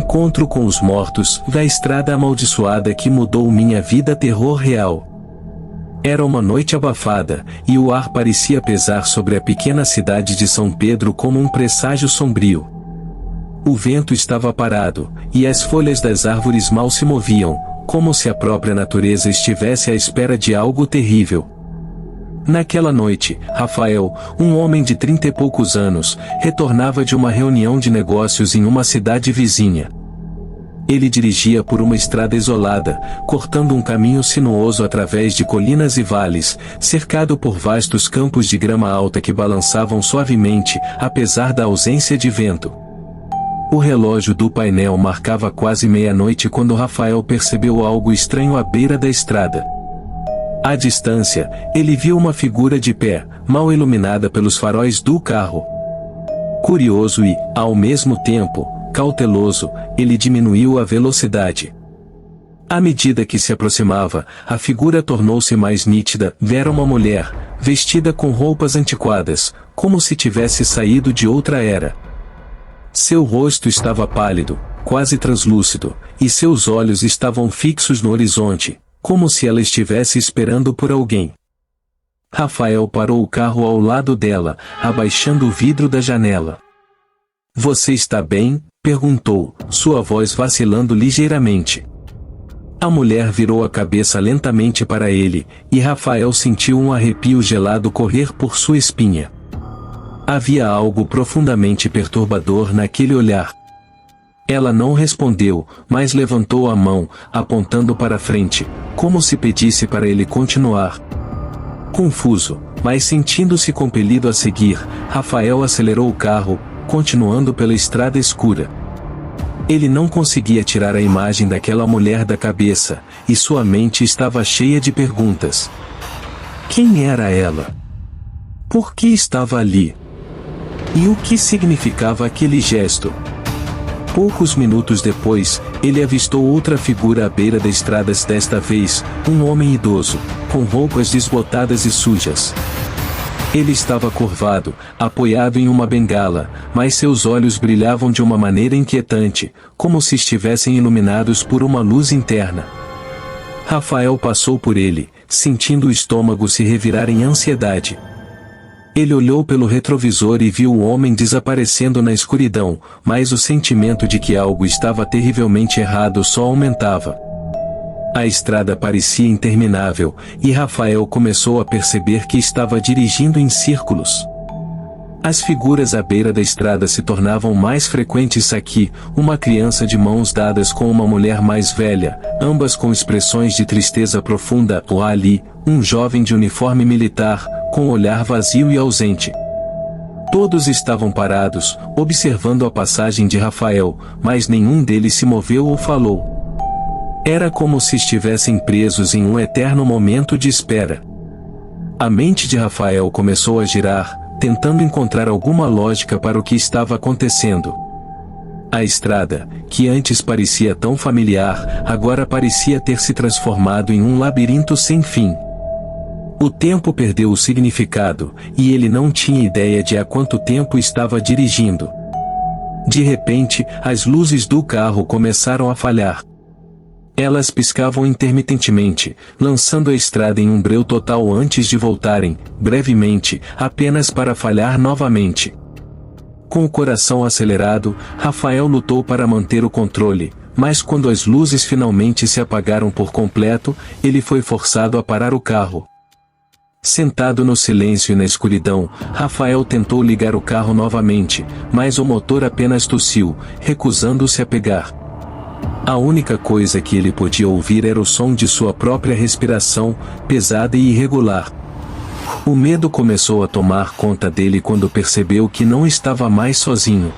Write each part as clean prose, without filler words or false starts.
Encontro com os mortos, da estrada amaldiçoada que mudou minha vida. Terror real. Era uma noite abafada, e o ar parecia pesar sobre a pequena cidade de São Pedro como um presságio sombrio. O vento estava parado, e as folhas das árvores mal se moviam, como se a própria natureza estivesse à espera de algo terrível. Naquela noite, Rafael, um homem de 30 e poucos anos, retornava de uma reunião de negócios em uma cidade vizinha. Ele dirigia por uma estrada isolada, cortando um caminho sinuoso através de colinas e vales, cercado por vastos campos de grama alta que balançavam suavemente, apesar da ausência de vento. O relógio do painel marcava quase meia-noite quando Rafael percebeu algo estranho à beira da estrada. À distância, ele viu uma figura de pé, mal iluminada pelos faróis do carro. Curioso e, ao mesmo tempo, cauteloso, ele diminuiu a velocidade. À medida que se aproximava, a figura tornou-se mais nítida. Era uma mulher, vestida com roupas antiquadas, como se tivesse saído de outra era. Seu rosto estava pálido, quase translúcido, e seus olhos estavam fixos no horizonte, como se ela estivesse esperando por alguém. Rafael parou o carro ao lado dela, abaixando o vidro da janela. "Você está bem?", perguntou, sua voz vacilando ligeiramente. A mulher virou a cabeça lentamente para ele, e Rafael sentiu um arrepio gelado correr por sua espinha. Havia algo profundamente perturbador naquele olhar. Ela não respondeu, mas levantou a mão, apontando para frente, como se pedisse para ele continuar. Confuso, mas sentindo-se compelido a seguir, Rafael acelerou o carro, continuando pela estrada escura. Ele não conseguia tirar a imagem daquela mulher da cabeça, e sua mente estava cheia de perguntas. Quem era ela? Por que estava ali? E o que significava aquele gesto? Poucos minutos depois, ele avistou outra figura à beira da estrada, desta vez, um homem idoso, com roupas desbotadas e sujas. Ele estava curvado, apoiado em uma bengala, mas seus olhos brilhavam de uma maneira inquietante, como se estivessem iluminados por uma luz interna. Rafael passou por ele, sentindo o estômago se revirar em ansiedade. Ele olhou pelo retrovisor e viu o homem desaparecendo na escuridão, mas o sentimento de que algo estava terrivelmente errado só aumentava. A estrada parecia interminável, e Rafael começou a perceber que estava dirigindo em círculos. As figuras à beira da estrada se tornavam mais frequentes aqui, uma criança de mãos dadas com uma mulher mais velha, ambas com expressões de tristeza profunda, ou ali, um jovem de uniforme militar, com olhar vazio e ausente. Todos estavam parados, observando a passagem de Rafael, mas nenhum deles se moveu ou falou. Era como se estivessem presos em um eterno momento de espera. A mente de Rafael começou a girar, tentando encontrar alguma lógica para o que estava acontecendo. A estrada, que antes parecia tão familiar, agora parecia ter se transformado em um labirinto sem fim. O tempo perdeu o significado, e ele não tinha ideia de há quanto tempo estava dirigindo. De repente, as luzes do carro começaram a falhar. Elas piscavam intermitentemente, lançando a estrada em um breu total antes de voltarem, brevemente, apenas para falhar novamente. Com o coração acelerado, Rafael lutou para manter o controle, mas quando as luzes finalmente se apagaram por completo, ele foi forçado a parar o carro. Sentado no silêncio e na escuridão, Rafael tentou ligar o carro novamente, mas o motor apenas tossiu, recusando-se a pegar. A única coisa que ele podia ouvir era o som de sua própria respiração, pesada e irregular. O medo começou a tomar conta dele quando percebeu que não estava mais sozinho.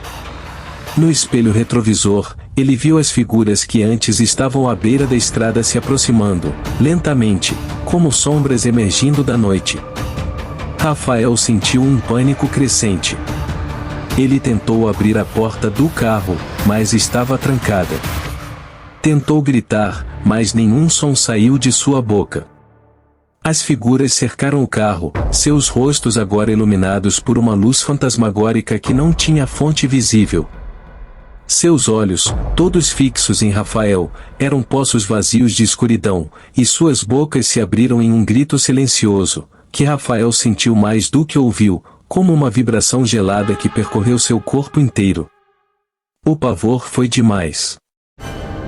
No espelho retrovisor, ele viu as figuras que antes estavam à beira da estrada se aproximando, lentamente, como sombras emergindo da noite. Rafael sentiu um pânico crescente. Ele tentou abrir a porta do carro, mas estava trancada. Tentou gritar, mas nenhum som saiu de sua boca. As figuras cercaram o carro, seus rostos agora iluminados por uma luz fantasmagórica que não tinha fonte visível. Seus olhos, todos fixos em Rafael, eram poços vazios de escuridão, e suas bocas se abriram em um grito silencioso, que Rafael sentiu mais do que ouviu, como uma vibração gelada que percorreu seu corpo inteiro. O pavor foi demais.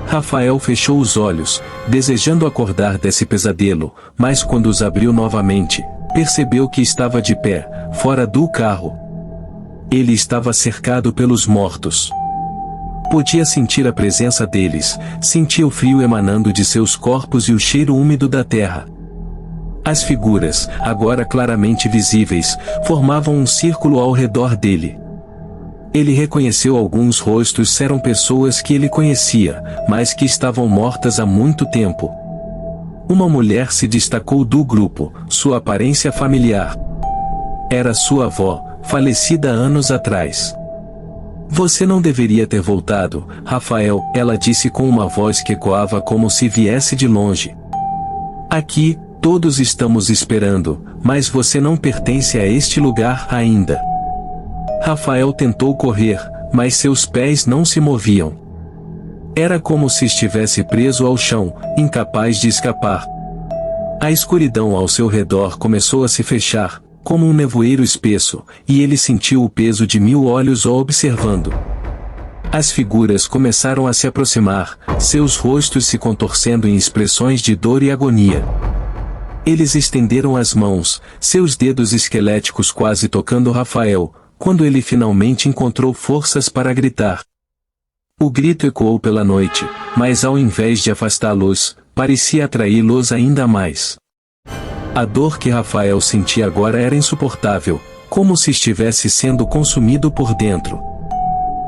Rafael fechou os olhos, desejando acordar desse pesadelo, mas quando os abriu novamente, percebeu que estava de pé, fora do carro. Ele estava cercado pelos mortos. Podia sentir a presença deles, sentia o frio emanando de seus corpos e o cheiro úmido da terra. As figuras, agora claramente visíveis, formavam um círculo ao redor dele. Ele reconheceu alguns rostos, eram pessoas que ele conhecia, mas que estavam mortas há muito tempo. Uma mulher se destacou do grupo, sua aparência familiar. Era sua avó, falecida anos atrás. Você não deveria ter voltado, Rafael, ela disse com uma voz que ecoava como se viesse de longe. Aqui, todos estamos esperando, mas você não pertence a este lugar ainda. Rafael tentou correr, mas seus pés não se moviam. Era como se estivesse preso ao chão, incapaz de escapar. A escuridão ao seu redor começou a se fechar, como um nevoeiro espesso, e ele sentiu o peso de 1000 olhos o observando. As figuras começaram a se aproximar, seus rostos se contorcendo em expressões de dor e agonia. Eles estenderam as mãos, seus dedos esqueléticos quase tocando Rafael, quando ele finalmente encontrou forças para gritar. O grito ecoou pela noite, mas ao invés de afastá-los, parecia atraí-los ainda mais. A dor que Rafael sentia agora era insuportável, como se estivesse sendo consumido por dentro.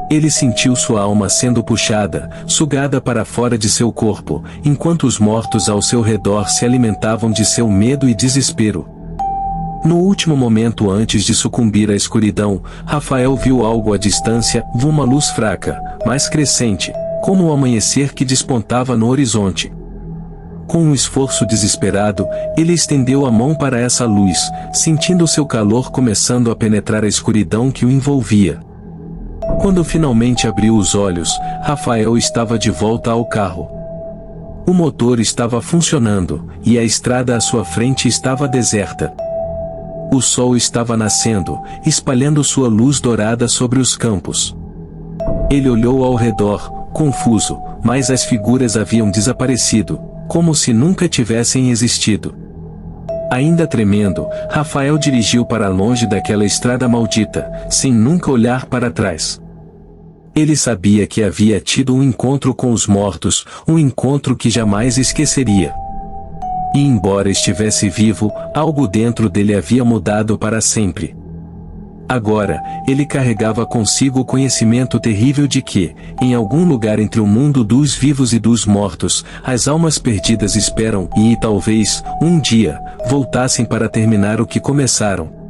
Ele sentiu sua alma sendo puxada, sugada para fora de seu corpo, enquanto os mortos ao seu redor se alimentavam de seu medo e desespero. No último momento antes de sucumbir à escuridão, Rafael viu algo à distância, uma luz fraca, mas crescente, como o amanhecer que despontava no horizonte. Com um esforço desesperado, ele estendeu a mão para essa luz, sentindo seu calor começando a penetrar a escuridão que o envolvia. Quando finalmente abriu os olhos, Rafael estava de volta ao carro. O motor estava funcionando, e a estrada à sua frente estava deserta. O sol estava nascendo, espalhando sua luz dourada sobre os campos. Ele olhou ao redor, confuso, mas as figuras haviam desaparecido, como se nunca tivessem existido. Ainda tremendo, Rafael dirigiu para longe daquela estrada maldita, sem nunca olhar para trás. Ele sabia que havia tido um encontro com os mortos, um encontro que jamais esqueceria. E embora estivesse vivo, algo dentro dele havia mudado para sempre. Agora, ele carregava consigo o conhecimento terrível de que, em algum lugar entre o mundo dos vivos e dos mortos, as almas perdidas esperam e, talvez, um dia, voltassem para terminar o que começaram.